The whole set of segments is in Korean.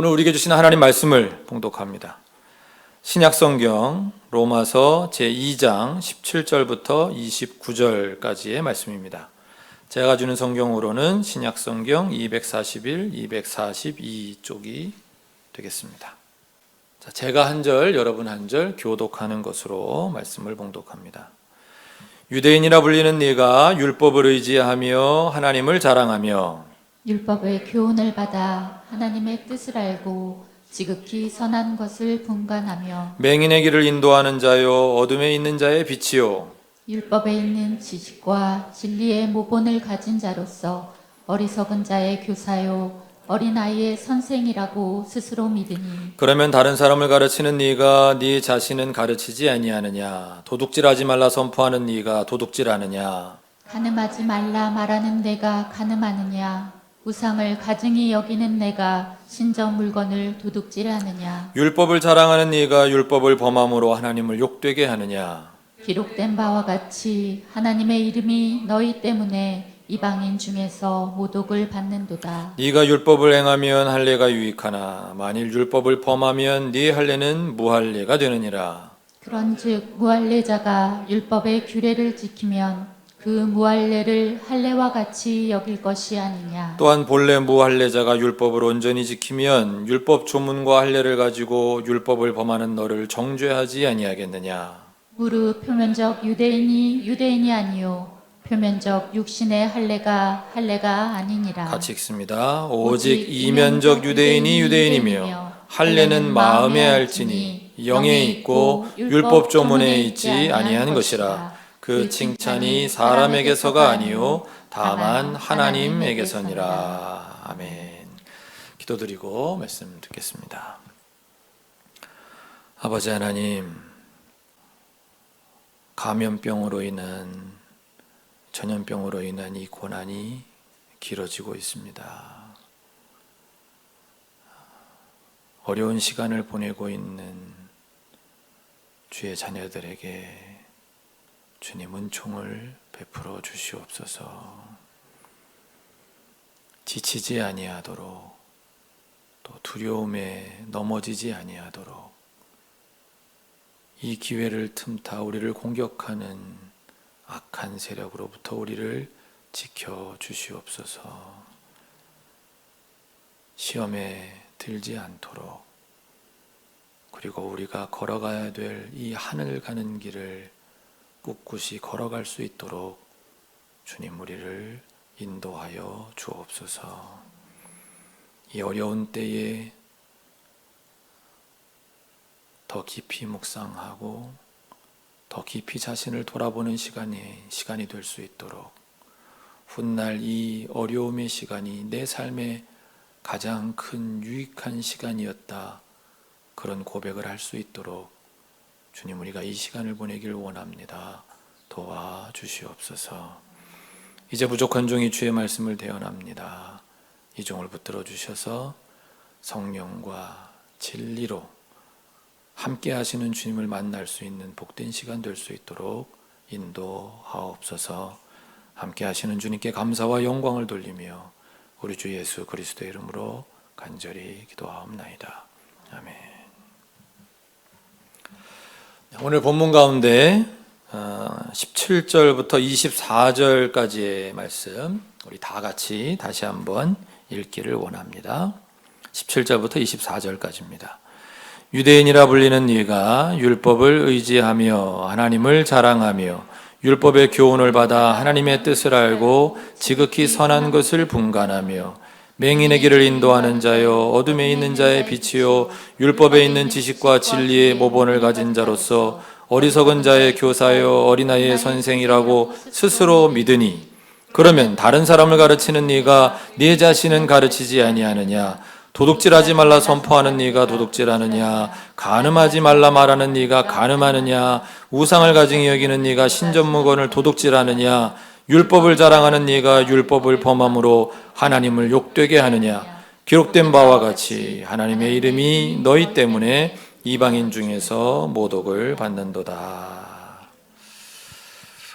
오늘 우리에게 주신 하나님 말씀을 봉독합니다. 신약성경 로마서 제2장 17절부터 29절까지의 말씀입니다. 제가 주는 성경으로는 신약성경 241, 242쪽이 되겠습니다. 자, 제가 한 절, 여러분 한 절 교독하는 것으로 말씀을 봉독합니다. 유대인이라 불리는 네가 율법을 의지하며 하나님을 자랑하며 율법의 교훈을 받아 하나님의 뜻을 알고 지극히 선한 것을 분간하며 맹인의 길을 인도하는 자요 어둠에 있는 자의 빛이요 율법에 있는 지식과 진리의 모본을 가진 자로서 어리석은 자의 교사요 어린아이의 선생이라고 스스로 믿으니 그러면 다른 사람을 가르치는 네가 네 자신은 가르치지 아니하느냐 도둑질하지 말라 선포하는 네가 도둑질하느냐 간음하지 말라 말하는 내가 간음하느냐 우상을 가증히 여기는 내가 신적 물건을 도둑질하느냐 율법을 자랑하는 네가 율법을 범함으로 하나님을 욕되게 하느냐 기록된 바와 같이 하나님의 이름이 너희 때문에 이방인 중에서 모독을 받는도다. 네가 율법을 행하면 할례가 유익하나 만일 율법을 범하면 네 할례는 무할례가 되느니라. 그런즉 무할례자가 율법의 규례를 지키면 그 무할례를 할례와 같이 여길 것이 아니냐. 또한 본래 무할례자가 율법을 온전히 지키면 율법 조문과 할례를 가지고 율법을 범하는 너를 정죄하지 아니하겠느냐. 무릇 표면적 유대인이 아니요 표면적 육신의 할례가 아니니라. 같이 읽습니다. 오직 이면적 유대인이 유대인이며 할례는 마음에 알지니 영에 있고 율법 조문에 있지 아니한 것이라. 그 칭찬이 사람에게서가 아니요 다만 하나님에게서니라. 아멘. 기도드리고 말씀 듣겠습니다. 아버지 하나님, 감염병으로 인한 전염병으로 인한 이 고난이 길어지고 있습니다. 어려운 시간을 보내고 있는 주의 자녀들에게 주님 은총을 베풀어 주시옵소서. 지치지 아니하도록 또 두려움에 넘어지지 아니하도록 이 기회를 틈타 우리를 공격하는 악한 세력으로부터 우리를 지켜 주시옵소서. 시험에 들지 않도록 그리고 우리가 걸어가야 될 이 하늘 가는 길을 꿋꿋이 걸어갈 수 있도록 주님 우리를 인도하여 주옵소서. 이 어려운 때에 더 깊이 묵상하고 더 깊이 자신을 돌아보는 시간이 될 수 있도록 훗날 이 어려움의 시간이 내 삶의 가장 큰 유익한 시간이었다. 그런 고백을 할 수 있도록 주님 우리가 이 시간을 보내길 원합니다. 도와주시옵소서. 이제 부족한 종이 주의 말씀을 대언합니다. 이 종을 붙들어 주셔서 성령과 진리로 함께 하시는 주님을 만날 수 있는 복된 시간 될 수 있도록 인도하옵소서. 함께 하시는 주님께 감사와 영광을 돌리며 우리 주 예수 그리스도의 이름으로 간절히 기도하옵나이다. 아멘. 오늘 본문 가운데 17절부터 24절까지의 말씀 우리 다 같이 다시 한번 읽기를 원합니다. 17절부터 24절까지입니다. 유대인이라 불리는 네가 율법을 의지하며 하나님을 자랑하며 율법의 교훈을 받아 하나님의 뜻을 알고 지극히 선한 것을 분간하며 맹인의 길을 인도하는 자요 어둠에 있는 자의 빛이요 율법에 있는 지식과 진리의 모본을 가진 자로서 어리석은 자의 교사요 어린아이의 선생이라고 스스로 믿으니 그러면 다른 사람을 가르치는 네가 네 자신은 가르치지 아니하느냐 도둑질하지 말라 선포하는 네가 도둑질하느냐 간음하지 말라 말하는 네가 간음하느냐 우상을 가증히 여기는 네가 신전무건을 도둑질하느냐 율법을 자랑하는 네가 율법을 범함으로 하나님을 욕되게 하느냐 기록된 바와 같이 하나님의 이름이 너희 때문에 이방인 중에서 모독을 받는도다.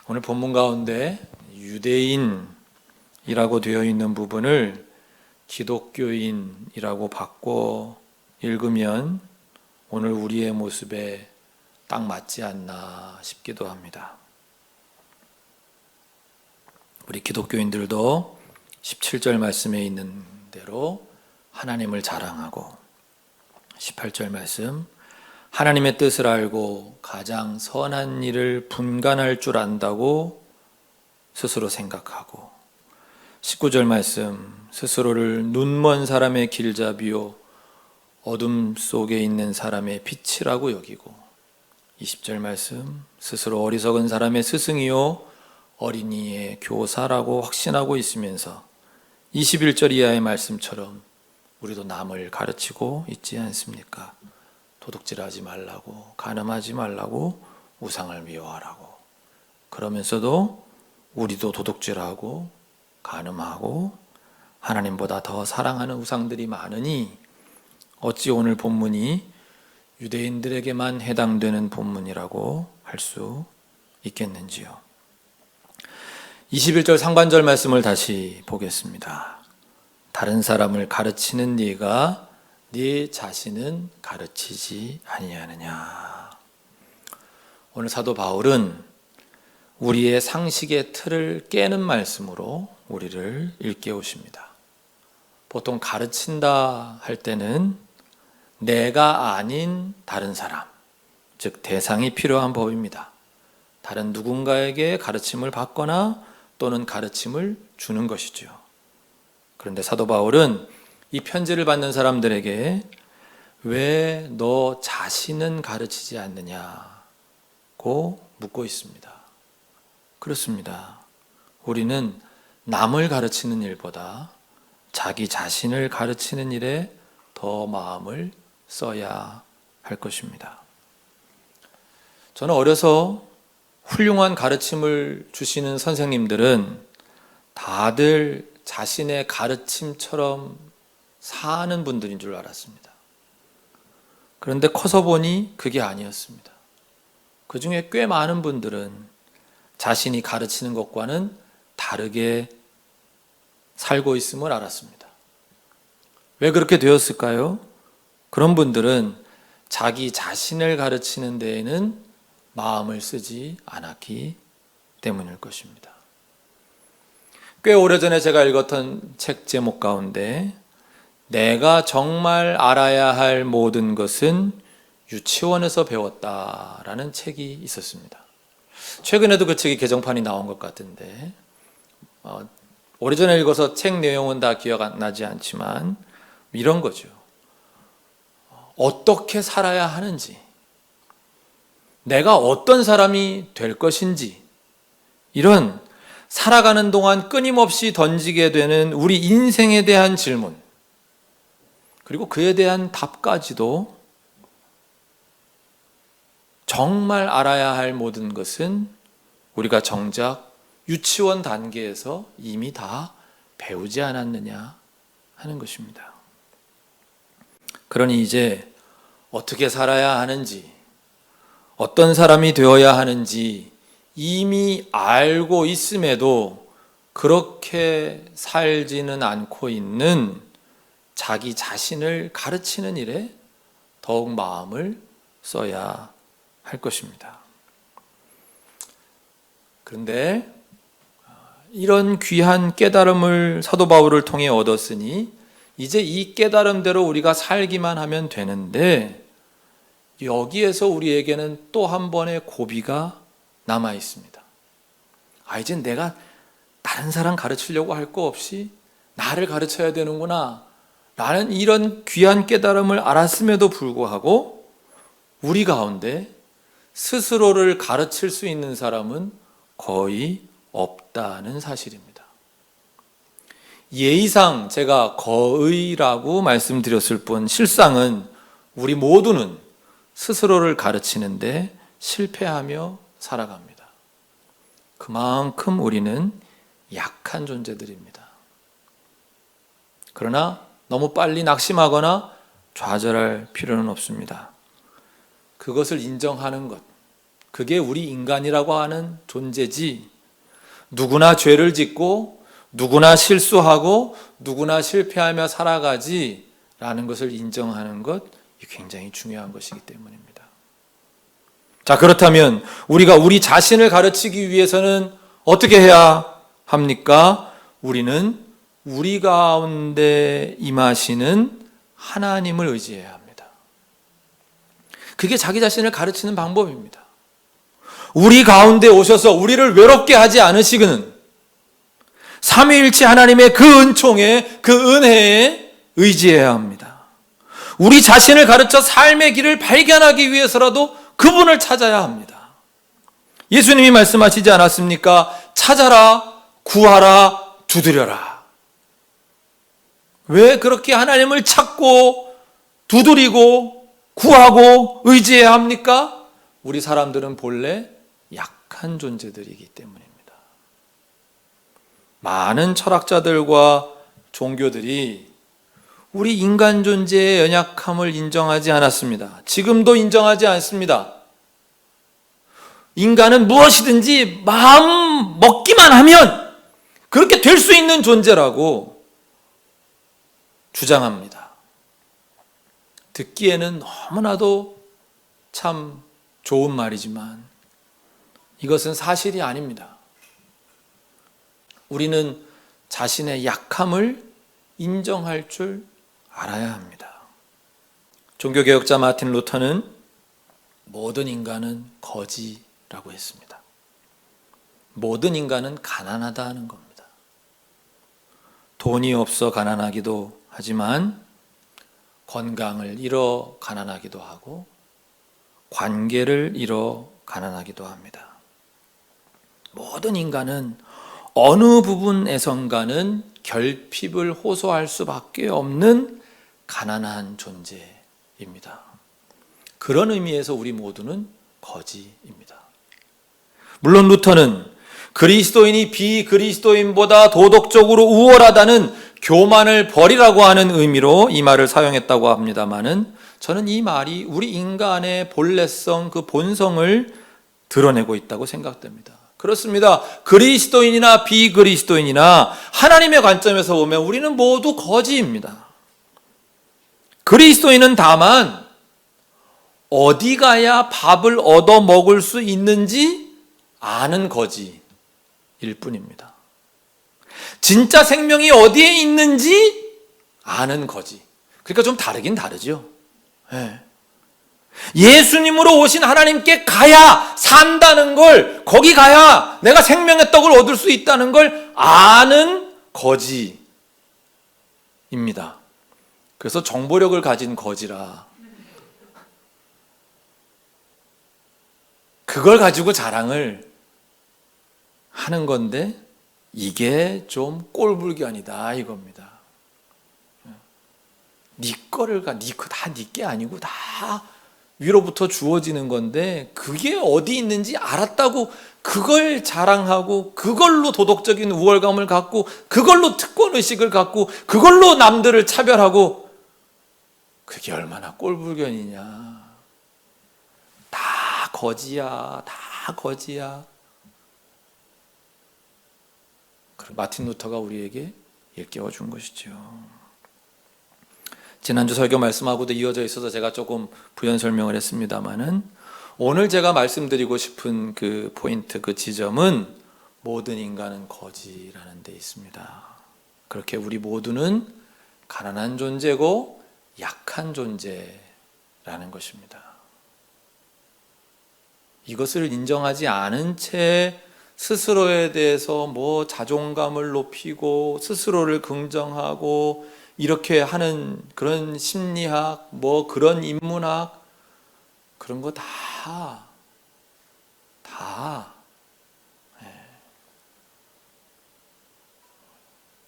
오늘 본문 가운데 유대인이라고 되어 있는 부분을 기독교인이라고 바꿔 읽으면 오늘 우리의 모습에 딱 맞지 않나 싶기도 합니다. 우리 기독교인들도 17절 말씀에 있는 대로 하나님을 자랑하고 18절 말씀 하나님의 뜻을 알고 가장 선한 일을 분간할 줄 안다고 스스로 생각하고 19절 말씀 스스로를 눈먼 사람의 길잡이요 어둠 속에 있는 사람의 빛이라고 여기고 20절 말씀 스스로 어리석은 사람의 스승이요 어린이의 교사라고 확신하고 있으면서 21절 이하의 말씀처럼 우리도 남을 가르치고 있지 않습니까? 도둑질하지 말라고, 간음하지 말라고, 우상을 미워하라고. 그러면서도 우리도 도둑질하고 간음하고 하나님보다 더 사랑하는 우상들이 많으니 어찌 오늘 본문이 유대인들에게만 해당되는 본문이라고 할 수 있겠는지요. 21절 상반절 말씀을 다시 보겠습니다. 다른 사람을 가르치는 네가 네 자신은 가르치지 아니하느냐. 오늘 사도 바울은 우리의 상식의 틀을 깨는 말씀으로 우리를 일깨우십니다. 보통 가르친다 할 때는 내가 아닌 다른 사람, 즉 대상이 필요한 법입니다. 다른 누군가에게 가르침을 받거나 또는 가르침을 주는 것이죠. 그런데 사도 바울은 이 편지를 받는 사람들에게 왜 너 자신은 가르치지 않느냐고 묻고 있습니다. 그렇습니다. 우리는 남을 가르치는 일보다 자기 자신을 가르치는 일에 더 마음을 써야 할 것입니다. 저는 어려서 훌륭한 가르침을 주시는 선생님들은 다들 자신의 가르침처럼 사는 분들인 줄 알았습니다. 그런데 커서 보니 그게 아니었습니다. 그 중에 꽤 많은 분들은 자신이 가르치는 것과는 다르게 살고 있음을 알았습니다. 왜 그렇게 되었을까요? 그런 분들은 자기 자신을 가르치는 데에는 마음을 쓰지 않았기 때문일 것입니다. 꽤 오래전에 제가 읽었던 책 제목 가운데 내가 정말 알아야 할 모든 것은 유치원에서 배웠다라는 책이 있었습니다. 최근에도 그 책이 개정판이 나온 것 같은데 오래전에 읽어서 책 내용은 다 기억 안 나지 않지만 이런 거죠. 어떻게 살아야 하는지, 내가 어떤 사람이 될 것인지, 이런 살아가는 동안 끊임없이 던지게 되는 우리 인생에 대한 질문, 그리고 그에 대한 답까지도 정말 알아야 할 모든 것은 우리가 정작 유치원 단계에서 이미 다 배우지 않았느냐 하는 것입니다. 그러니 이제 어떻게 살아야 하는지, 어떤 사람이 되어야 하는지 이미 알고 있음에도 그렇게 살지는 않고 있는 자기 자신을 가르치는 일에 더욱 마음을 써야 할 것입니다. 그런데 이런 귀한 깨달음을 사도 바울을 통해 얻었으니 이제 이 깨달음대로 우리가 살기만 하면 되는데 여기에서 우리에게는 또 한 번의 고비가 남아 있습니다. 이제 내가 다른 사람 가르치려고 할 거 없이 나를 가르쳐야 되는구나 라는 이런 귀한 깨달음을 알았음에도 불구하고 우리 가운데 스스로를 가르칠 수 있는 사람은 거의 없다는 사실입니다. 예의상 제가 거의라고 말씀드렸을 뿐 실상은 우리 모두는 스스로를 가르치는데 실패하며 살아갑니다. 그만큼 우리는 약한 존재들입니다. 그러나 너무 빨리 낙심하거나 좌절할 필요는 없습니다. 그것을 인정하는 것, 그게 우리 인간이라고 하는 존재지, 누구나 죄를 짓고 누구나 실수하고 누구나 실패하며 살아가지 라는 것을 인정하는 것, 굉장히 중요한 것이기 때문입니다. 자, 그렇다면 우리가 우리 자신을 가르치기 위해서는 어떻게 해야 합니까? 우리는 우리 가운데 임하시는 하나님을 의지해야 합니다. 그게 자기 자신을 가르치는 방법입니다. 우리 가운데 오셔서 우리를 외롭게 하지 않으시기는 삼위일체 하나님의 그 은총에, 그 은혜에 의지해야 합니다. 우리 자신을 가르쳐 삶의 길을 발견하기 위해서라도 그분을 찾아야 합니다. 예수님이 말씀하시지 않았습니까? 찾아라, 구하라, 두드려라. 왜 그렇게 하나님을 찾고 두드리고 구하고 의지해야 합니까? 우리 사람들은 본래 약한 존재들이기 때문입니다. 많은 철학자들과 종교들이 우리 인간 존재의 연약함을 인정하지 않았습니다. 지금도 인정하지 않습니다. 인간은 무엇이든지 마음 먹기만 하면 그렇게 될 수 있는 존재라고 주장합니다. 듣기에는 너무나도 참 좋은 말이지만 이것은 사실이 아닙니다. 우리는 자신의 약함을 인정할 줄 알아야 합니다. 종교개혁자 마틴 루터는 모든 인간은 거지라고 했습니다. 모든 인간은 가난하다 하는 겁니다. 돈이 없어 가난하기도 하지만 건강을 잃어 가난하기도 하고 관계를 잃어 가난하기도 합니다. 모든 인간은 어느 부분에선가는 결핍을 호소할 수밖에 없는 가난한 존재입니다. 그런 의미에서 우리 모두는 거지입니다. 물론 루터는 그리스도인이 비그리스도인보다 도덕적으로 우월하다는 교만을 버리라고 하는 의미로 이 말을 사용했다고 합니다마는 저는 이 말이 우리 인간의 본래성, 그 본성을 드러내고 있다고 생각됩니다. 그렇습니다. 그리스도인이나 비그리스도인이나 하나님의 관점에서 보면 우리는 모두 거지입니다. 그리스도인은 다만 어디 가야 밥을 얻어 먹을 수 있는지 아는 거지일 뿐입니다. 진짜 생명이 어디에 있는지 아는 거지. 그러니까 좀 다르긴 다르죠. 네. 예수님으로 오신 하나님께 가야 산다는 걸, 거기 가야 내가 생명의 떡을 얻을 수 있다는 걸 아는 거지입니다. 그래서 정보력을 가진 거지라 그걸 가지고 자랑을 하는 건데 이게 좀 꼴불견이다 이겁니다. 네 거를 다 네 게 아니고 다 위로부터 주어지는 건데 그게 어디 있는지 알았다고 그걸 자랑하고 그걸로 도덕적인 우월감을 갖고 그걸로 특권의식을 갖고 그걸로 남들을 차별하고 그게 얼마나 꼴불견이냐. 다 거지야. 다 거지야. 마틴 루터가 우리에게 일깨워 준 것이죠. 지난주 설교 말씀하고도 이어져 있어서 제가 조금 부연 설명을 했습니다마는 오늘 제가 말씀드리고 싶은 그 포인트, 그 지점은 모든 인간은 거지라는 데 있습니다. 그렇게 우리 모두는 가난한 존재고 약한 존재라는 것입니다. 이것을 인정하지 않은 채 스스로에 대해서 뭐 자존감을 높이고 스스로를 긍정하고 이렇게 하는 그런 심리학, 뭐 그런 인문학, 그런 거 다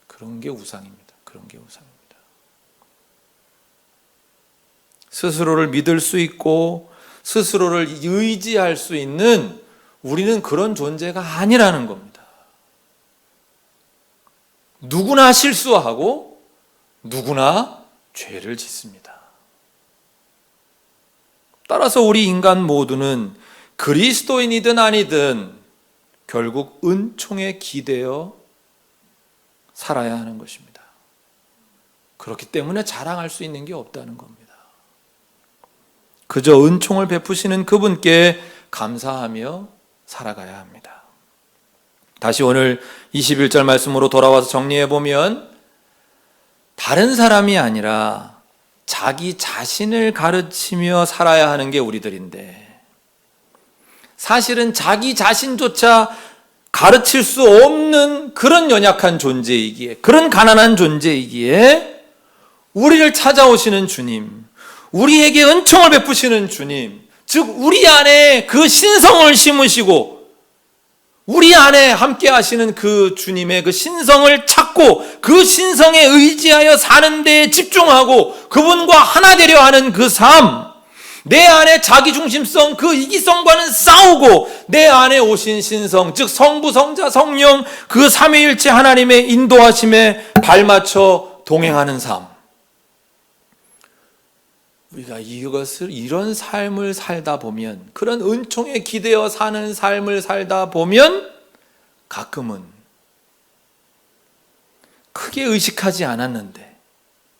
그런 게 우상입니다. 그런 게 우상입니다. 스스로를 믿을 수 있고 스스로를 의지할 수 있는 우리는 그런 존재가 아니라는 겁니다. 누구나 실수하고 누구나 죄를 짓습니다. 따라서 우리 인간 모두는 그리스도인이든 아니든 결국 은총에 기대어 살아야 하는 것입니다. 그렇기 때문에 자랑할 수 있는 게 없다는 겁니다. 그저 은총을 베푸시는 그분께 감사하며 살아가야 합니다. 다시 오늘 21절 말씀으로 돌아와서 정리해 보면 다른 사람이 아니라 자기 자신을 가르치며 살아야 하는 게 우리들인데, 사실은 자기 자신조차 가르칠 수 없는 그런 연약한 존재이기에, 그런 가난한 존재이기에 우리를 찾아오시는 주님, 우리에게 은총을 베푸시는 주님, 즉 우리 안에 그 신성을 심으시고 우리 안에 함께 하시는 그 주님의 그 신성을 찾고 그 신성에 의지하여 사는 데에 집중하고 그분과 하나 되려 하는 그 삶, 내 안에 자기중심성, 그 이기성과는 싸우고 내 안에 오신 신성, 즉 성부, 성자, 성령, 그 삼위일체 하나님의 인도하심에 발맞춰 동행하는 삶, 우리가 이런 삶을 살다 보면, 그런 은총에 기대어 사는 삶을 살다 보면 가끔은 크게 의식하지 않았는데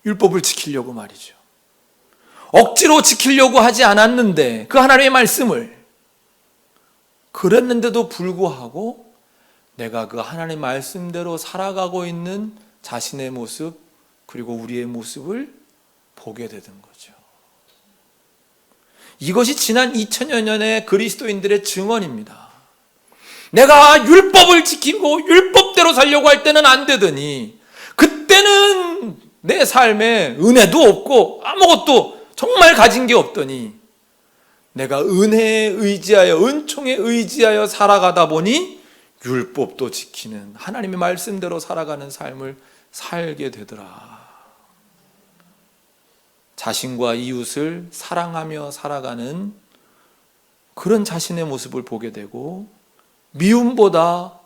율법을 지키려고 말이죠, 억지로 지키려고 하지 않았는데 그 하나님의 말씀을 그랬는데도 불구하고 내가 그 하나님 말씀대로 살아가고 있는 자신의 모습, 그리고 우리의 모습을 보게 되는 거죠. 이것이 지난 2000여 년의 그리스도인들의 증언입니다. 내가 율법을 지키고 율법대로 살려고 할 때는 안 되더니, 그때는 내 삶에 은혜도 없고 아무것도 정말 가진 게 없더니 내가 은혜에 의지하여, 은총에 의지하여 살아가다 보니 율법도 지키는 하나님의 말씀대로 살아가는 삶을 살게 되더라. 자신과 이웃을 사랑하며 살아가는 그런 자신의 모습을 보게 되고, 미움보다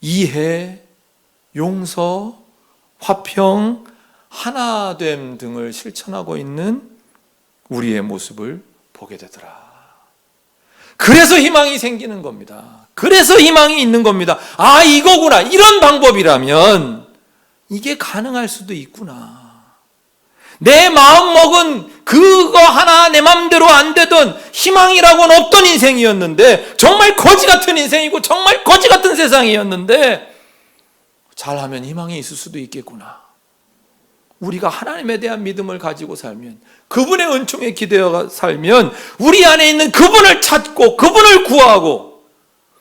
이해, 용서, 화평, 하나됨 등을 실천하고 있는 우리의 모습을 보게 되더라. 그래서 희망이 생기는 겁니다. 그래서 희망이 있는 겁니다. 아, 이거구나. 이런 방법이라면 이게 가능할 수도 있구나. 내 마음먹은 그거 하나 내 마음대로 안 되던, 희망이라고는 없던 인생이었는데, 정말 거지 같은 인생이고 정말 거지 같은 세상이었는데, 잘하면 희망이 있을 수도 있겠구나. 우리가 하나님에 대한 믿음을 가지고 살면, 그분의 은총에 기대어 살면, 우리 안에 있는 그분을 찾고 그분을 구하고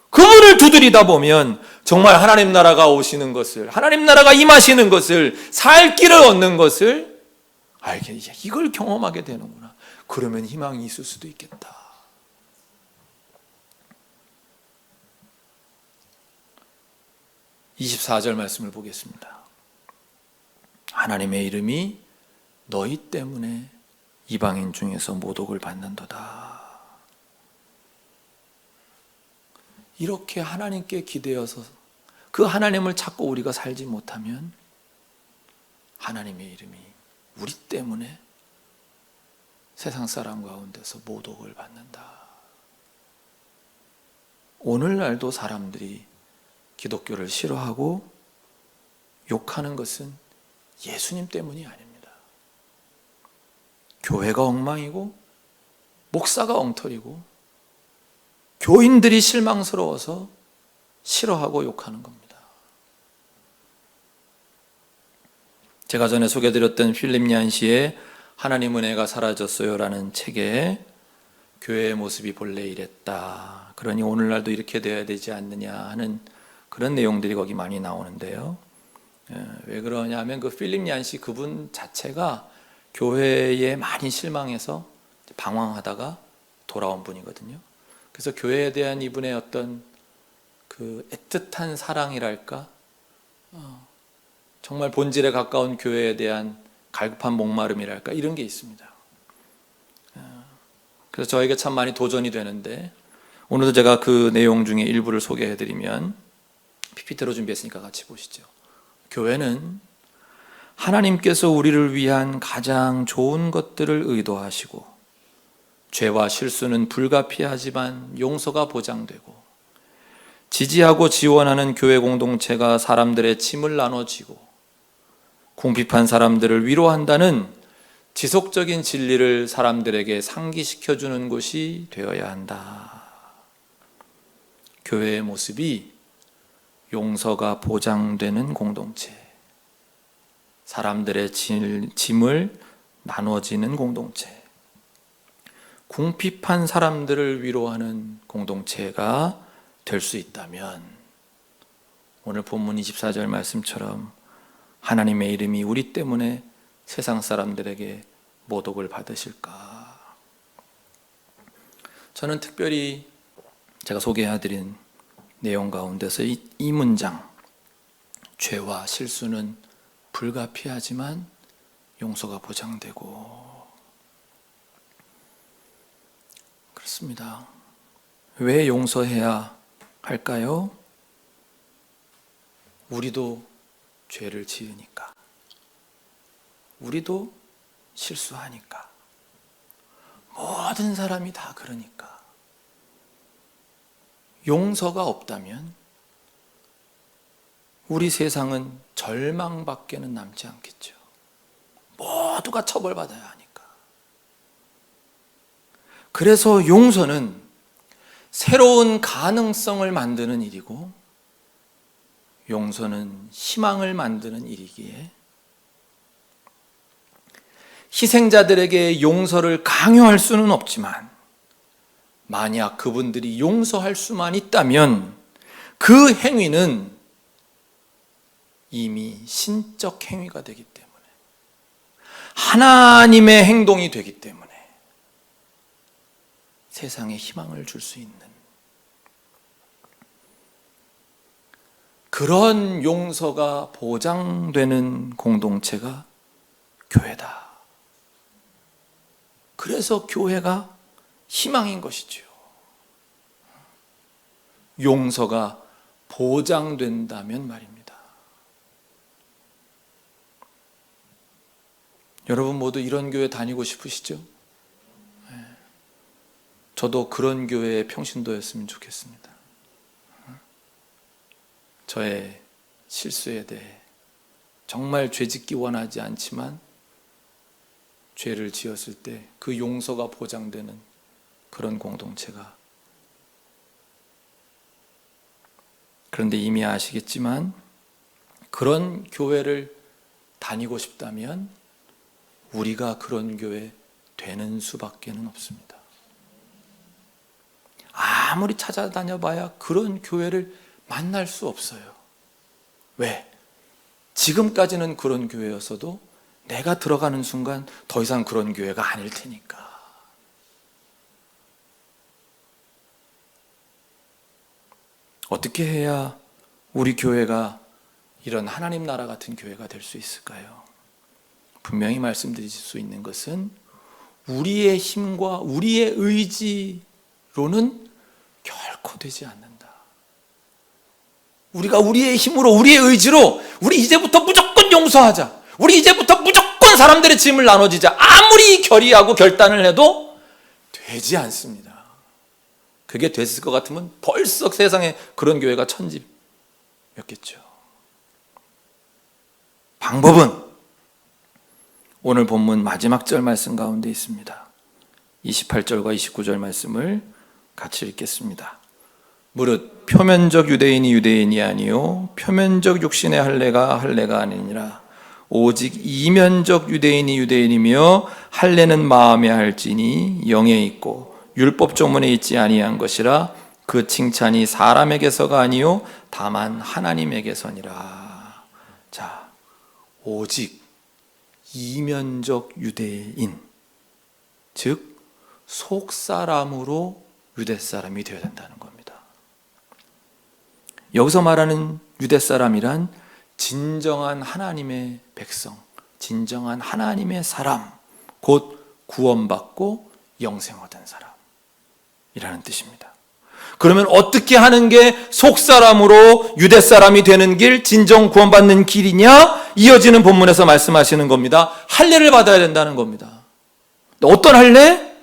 그분을 두드리다 보면 정말 하나님 나라가 오시는 것을, 하나님 나라가 임하시는 것을, 살 길을 얻는 것을 알게, 이걸 경험하게 되는구나. 그러면 희망이 있을 수도 있겠다. (24절) 말씀을 보겠습니다. 하나님의 이름이 너희 때문에 이방인 중에서 모독을 받는도다. 이렇게 하나님께 기대어서 그 하나님을 찾고 우리가 살지 못하면 하나님의 이름이 우리 때문에 세상 사람 가운데서 모독을 받는다. 오늘날도 사람들이 기독교를 싫어하고 욕하는 것은 예수님 때문이 아닙니다. 교회가 엉망이고 목사가 엉터리고 교인들이 실망스러워서 싫어하고 욕하는 겁니다. 제가 전에 소개드렸던 필립 얀시의 하나님 은혜가 사라졌어요 라는 책에 교회의 모습이 본래 이랬다, 그러니 오늘날도 이렇게 되어야 되지 않느냐 하는 그런 내용들이 거기 많이 나오는데요. 왜 그러냐 하면 그 필립 얀시 그분 자체가 교회에 많이 실망해서 방황하다가 돌아온 분이거든요. 그래서 교회에 대한 이분의 어떤 그 애틋한 사랑이랄까, 정말 본질에 가까운 교회에 대한 갈급한 목마름이랄까, 이런 게 있습니다. 그래서 저에게 참 많이 도전이 되는데, 오늘도 제가 그 내용 중에 일부를 소개해드리면, PPT로 준비했으니까 같이 보시죠. 교회는 하나님께서 우리를 위한 가장 좋은 것들을 의도하시고, 죄와 실수는 불가피하지만 용서가 보장되고, 지지하고 지원하는 교회 공동체가 사람들의 짐을 나눠지고, 궁핍한 사람들을 위로한다는 지속적인 진리를 사람들에게 상기시켜주는 곳이 되어야 한다. 교회의 모습이 용서가 보장되는 공동체, 사람들의 짐을 나눠지는 공동체, 궁핍한 사람들을 위로하는 공동체가 될 수 있다면 오늘 본문 24절 말씀처럼 하나님의 이름이 우리 때문에 세상 사람들에게 모독을 받으실까? 저는 특별히 제가 소개해드린 내용 가운데서 이 문장, 죄와 실수는 불가피하지만 용서가 보장되고, 그렇습니다. 왜 용서해야 할까요? 우리도 죄를 지으니까, 우리도 실수하니까, 모든 사람이 다 그러니까. 용서가 없다면 우리 세상은 절망밖에는 남지 않겠죠. 모두가 처벌받아야 하니까. 그래서 용서는 새로운 가능성을 만드는 일이고, 용서는 희망을 만드는 일이기에 희생자들에게 용서를 강요할 수는 없지만, 만약 그분들이 용서할 수만 있다면 그 행위는 이미 신적 행위가 되기 때문에, 하나님의 행동이 되기 때문에 세상에 희망을 줄 수 있는 그런 용서가 보장되는 공동체가 교회다. 그래서 교회가 희망인 것이지요. 용서가 보장된다면 말입니다. 여러분 모두 이런 교회 다니고 싶으시죠? 저도 그런 교회의 평신도였으면 좋겠습니다. 저의 실수에 대해 정말 죄짓기 원하지 않지만 죄를 지었을 때 그 용서가 보장되는 그런 공동체가. 그런데 이미 아시겠지만 그런 교회를 다니고 싶다면 우리가 그런 교회 되는 수밖에는 없습니다. 아무리 찾아다녀봐야 그런 교회를 만날 수 없어요. 왜? 지금까지는 그런 교회였어도 내가 들어가는 순간 더 이상 그런 교회가 아닐 테니까. 어떻게 해야 우리 교회가 이런 하나님 나라 같은 교회가 될 수 있을까요? 분명히 말씀드릴 수 있는 것은 우리의 힘과 우리의 의지로는 결코 되지 않는다. 우리가 우리의 힘으로, 우리의 의지로 우리 이제부터 무조건 용서하자, 우리 이제부터 무조건 사람들의 짐을 나눠지자, 아무리 결의하고 결단을 해도 되지 않습니다. 그게 됐을 것 같으면 벌써 세상에 그런 교회가 천지였겠죠. 방법은 오늘 본문 마지막 절 말씀 가운데 있습니다. 28절과 29절 말씀을 같이 읽겠습니다. 무릇 표면적 유대인이 유대인이 아니요 표면적 육신의 할례가 할례가 아니니라. 오직 이면적 유대인이 유대인이며 할례는 마음에 할지니 영에 있고 율법 조문에 있지 아니한 것이라. 그 칭찬이 사람에게서가 아니요 다만 하나님에게서니라. 자, 오직 이면적 유대인, 즉 속사람으로 유대사람이 되어야 된다는 겁니다. 여기서 말하는 유대사람이란 진정한 하나님의 백성, 진정한 하나님의 사람, 곧 구원받고 영생 얻은 사람이라는 뜻입니다. 그러면 어떻게 하는 게 속사람으로 유대사람이 되는 길, 진정 구원받는 길이냐? 이어지는 본문에서 말씀하시는 겁니다. 할례를 받아야 된다는 겁니다. 어떤 할례?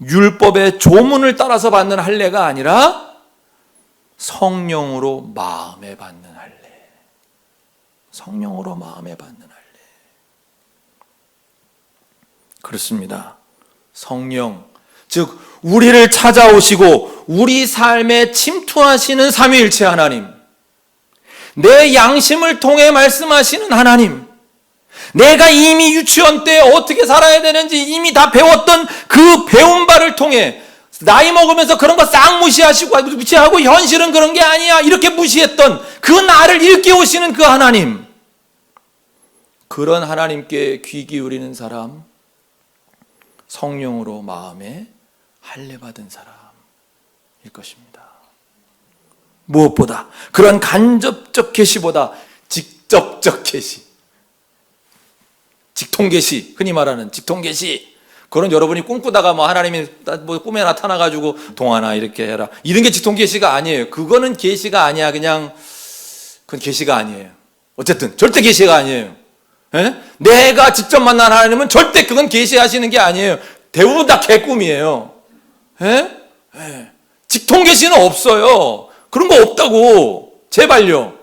율법의 조문을 따라서 받는 할례가 아니라 성령으로 마음에 받는 할례. 성령으로 마음에 받는 할례. 그렇습니다. 성령, 즉 우리를 찾아오시고 우리 삶에 침투하시는 삼위일체 하나님, 내 양심을 통해 말씀하시는 하나님, 내가 이미 유치원 때 어떻게 살아야 되는지 이미 다 배웠던 그 배운 바를 통해 나이 먹으면서 그런 거 싹 무시하고 현실은 그런 게 아니야 이렇게 무시했던 그 나를 일깨우시는 그 하나님, 그런 하나님께 귀 기울이는 사람, 성령으로 마음에 할례받은 사람일 것입니다. 무엇보다 그런 간접적 계시보다 직접적 계시, 직통계시, 흔히 말하는 직통계시, 그런 여러분이 꿈꾸다가 뭐 하나님이 뭐 꿈에 나타나가지고 동하나 이렇게 해라 이런 게 직통계시가 아니에요. 그거는 계시가 아니야. 그건 계시가 아니에요. 어쨌든 절대 계시가 아니에요. 에? 내가 직접 만난 하나님은 절대 그건 계시하시는 게 아니에요. 대부분 다 개꿈이에요. 에? 에. 직통계시는 없어요. 그런 거 없다고. 제발요.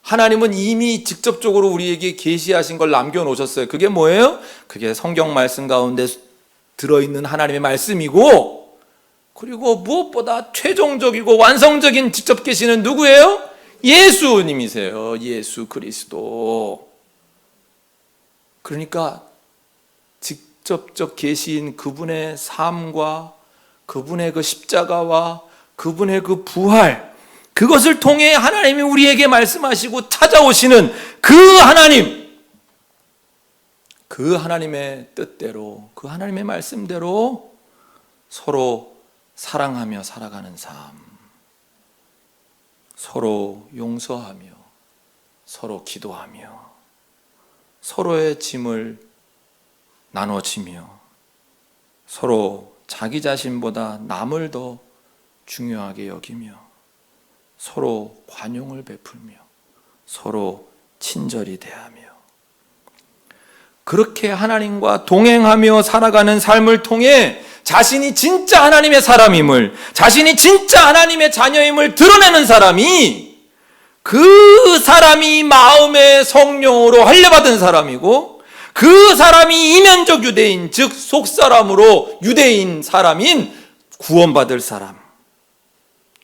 하나님은 이미 직접적으로 우리에게 계시하신 걸 남겨놓으셨어요. 그게 뭐예요? 그게 성경 말씀 가운데 들어있는 하나님의 말씀이고, 그리고 무엇보다 최종적이고 완성적인 직접 계시는 누구예요? 예수님이세요. 예수 그리스도. 그러니까 직접적 계시인 그분의 삶과 그분의 그 십자가와 그분의 그 부활, 그것을 통해 하나님이 우리에게 말씀하시고 찾아오시는 그 하나님, 그 하나님의 뜻대로, 그 하나님의 말씀대로 서로 사랑하며 살아가는 삶, 서로 용서하며 서로 기도하며 서로의 짐을 나눠지며 서로 자기 자신보다 남을 더 중요하게 여기며 서로 관용을 베풀며 서로 친절히 대하며 그렇게 하나님과 동행하며 살아가는 삶을 통해 자신이 진짜 하나님의 사람임을, 자신이 진짜 하나님의 자녀임을 드러내는 사람이, 그 사람이 마음의 성령으로 할례받은 사람이고, 그 사람이 이면적 유대인, 즉 속사람으로 유대인 사람인 구원받을 사람.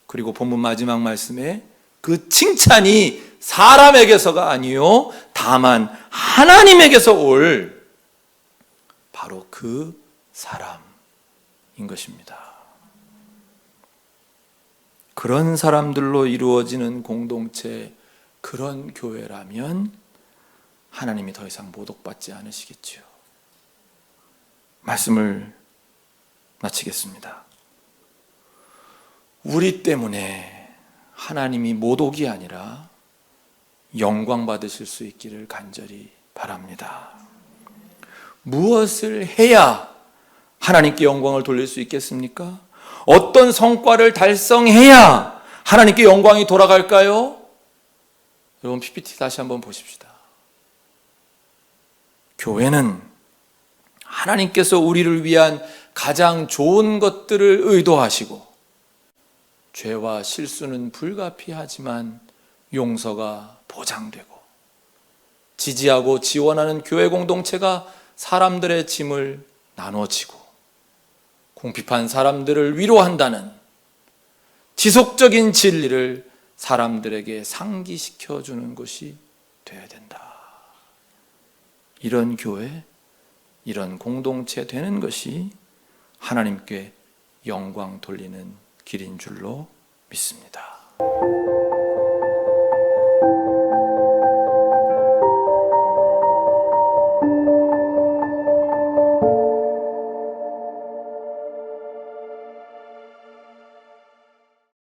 그리고 본문 마지막 말씀에 그 칭찬이 사람에게서가 아니요 다만 하나님에게서 올 바로 그 사람인 것입니다. 그런 사람들로 이루어지는 공동체, 그런 교회라면 하나님이 더 이상 모독받지 않으시겠지요. 말씀을 마치겠습니다. 우리 때문에 하나님이 모독이 아니라 영광 받으실 수 있기를 간절히 바랍니다. 무엇을 해야 하나님께 영광을 돌릴 수 있겠습니까? 어떤 성과를 달성해야 하나님께 영광이 돌아갈까요? 여러분 PPT 다시 한번 보십시다. 교회는 하나님께서 우리를 위한 가장 좋은 것들을 의도하시고 죄와 실수는 불가피하지만 용서가 보장되고 지지하고 지원하는 교회 공동체가 사람들의 짐을 나눠지고 궁핍한 사람들을 위로한다는 지속적인 진리를 사람들에게 상기시켜주는 것이 되어야 된다. 이런 교회, 이런 공동체 되는 것이 하나님께 영광 돌리는 길인 줄로 믿습니다.